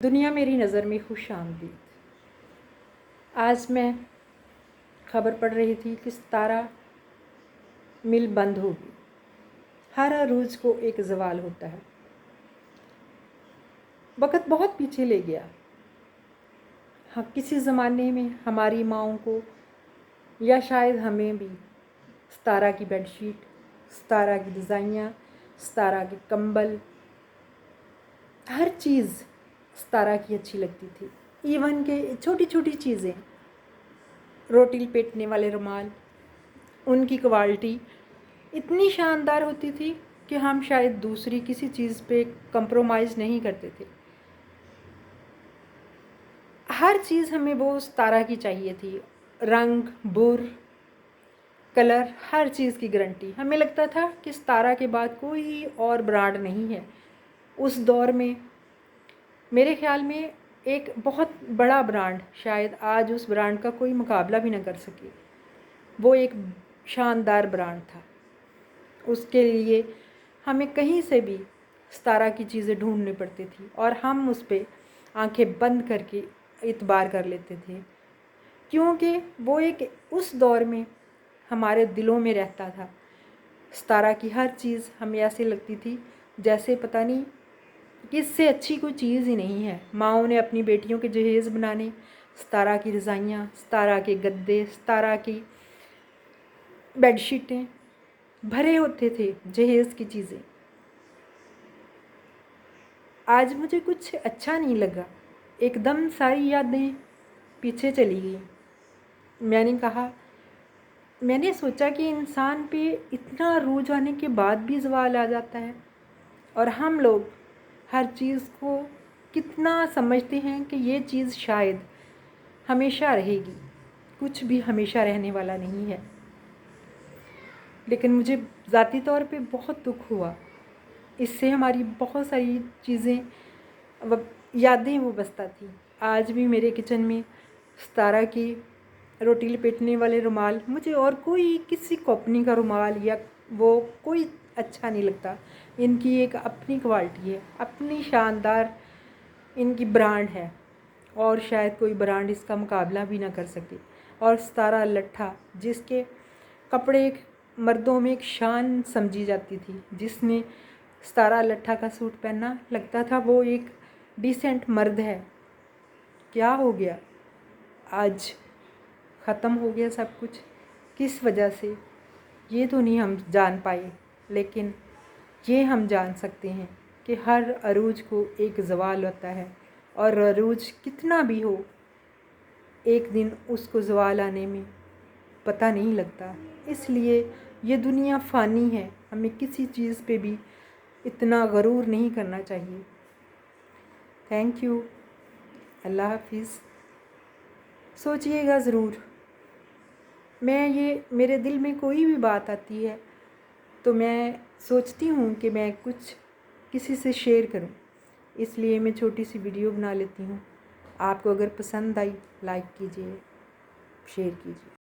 دنیا میری نظر میں خوش آمدید۔ آج میں خبر پڑھ رہی تھی کہ ستارہ مل بند ہوگی۔ ہر عروج کو ایک زوال ہوتا ہے۔ وقت بہت پیچھے لے گیا۔ کسی زمانے میں ہماری ماؤں کو یا شاید ہمیں بھی ستارہ کی بیڈ شیٹ، ستارہ کی ڈیزائنیاں، ستارہ کے کمبل، ہر چیز ستارہ کی اچھی لگتی تھی۔ ایون کہ چھوٹی چھوٹی چیزیں، روٹی لپیٹنے والے رومال، ان کی کوالٹی اتنی شاندار ہوتی تھی کہ ہم شاید دوسری کسی چیز پہ کمپرومائز نہیں کرتے تھے۔ ہر چیز ہمیں وہ ستارہ کی چاہیے تھی، رنگ، بر، کلر، ہر چیز کی گارنٹی۔ ہمیں لگتا تھا کہ ستارہ کے بعد کوئی اور برانڈ نہیں ہے۔ اس دور میں میرے خیال میں ایک بہت بڑا برانڈ، شاید آج اس برانڈ کا کوئی مقابلہ بھی نہ کر سکے، وہ ایک شاندار برانڈ تھا۔ اس کے لیے ہمیں کہیں سے بھی ستارہ کی چیزیں ڈھونڈنی پڑتی تھی اور ہم اس پہ آنکھیں بند کر کے اعتبار کر لیتے تھے، کیونکہ وہ ایک اس دور میں ہمارے دلوں میں رہتا تھا۔ ستارہ کی ہر چیز ہمیں ایسے لگتی تھی جیسے پتہ نہیں کہ اس سے اچھی کوئی چیز ہی نہیں ہے۔ ماؤں نے اپنی بیٹیوں کے جہیز بنانے، ستارہ کی رضائیاں، ستارہ کے گدے، ستارہ کی بیڈ شیٹیں بھرے ہوتے تھے جہیز کی چیزیں۔ آج مجھے کچھ اچھا نہیں لگا، ایک دم ساری یادیں پیچھے چلی گئیں۔ میں نے سوچا کہ انسان پہ اتنا عروج آنے کے بعد بھی زوال آ جاتا ہے، اور ہم لوگ ہر چیز کو کتنا سمجھتے ہیں کہ یہ چیز شاید ہمیشہ رہے گی۔ کچھ بھی ہمیشہ رہنے والا نہیں ہے۔ لیکن مجھے ذاتی طور پہ بہت دکھ ہوا، اس سے ہماری بہت ساری چیزیں، یادیں وہ بستا تھیں۔ آج بھی میرے کچن میں ستارہ کی روٹی لپیٹنے والے رومال، مجھے اور کوئی کسی کمپنی کا رومال یا وہ کوئی اچھا نہیں لگتا۔ ان کی ایک اپنی کوالٹی ہے، اپنی شاندار ان کی برانڈ ہے، اور شاید کوئی برانڈ اس کا مقابلہ بھی نہ کر سکے۔ اور ستارہ لٹھا، جس کے کپڑے مردوں میں ایک شان سمجھی جاتی تھی، جس نے ستارہ لٹھا کا سوٹ پہننا لگتا تھا وہ ایک ڈیسنٹ مرد ہے۔ کیا ہو گیا؟ آج ختم ہو گیا سب کچھ۔ کس وجہ سے یہ تو نہیں ہم جان پائے، لیکن یہ ہم جان سکتے ہیں کہ ہر عروج کو ایک زوال ہوتا ہے، اور عروج کتنا بھی ہو، ایک دن اس کو زوال آنے میں پتہ نہیں لگتا۔ اس لیے یہ دنیا فانی ہے، ہمیں کسی چیز پہ بھی اتنا غرور نہیں کرنا چاہیے۔ تھینک یو، اللہ حافظ۔ سوچئے گا ضرور، میرے دل میں کوئی بھی بات آتی ہے تو میں سوچتی ہوں کہ میں کچھ کسی سے شیئر کروں، اس لیے میں چھوٹی سی ویڈیو بنا لیتی ہوں۔ آپ کو اگر پسند آئی، لائک کیجئے، شیئر کیجئے۔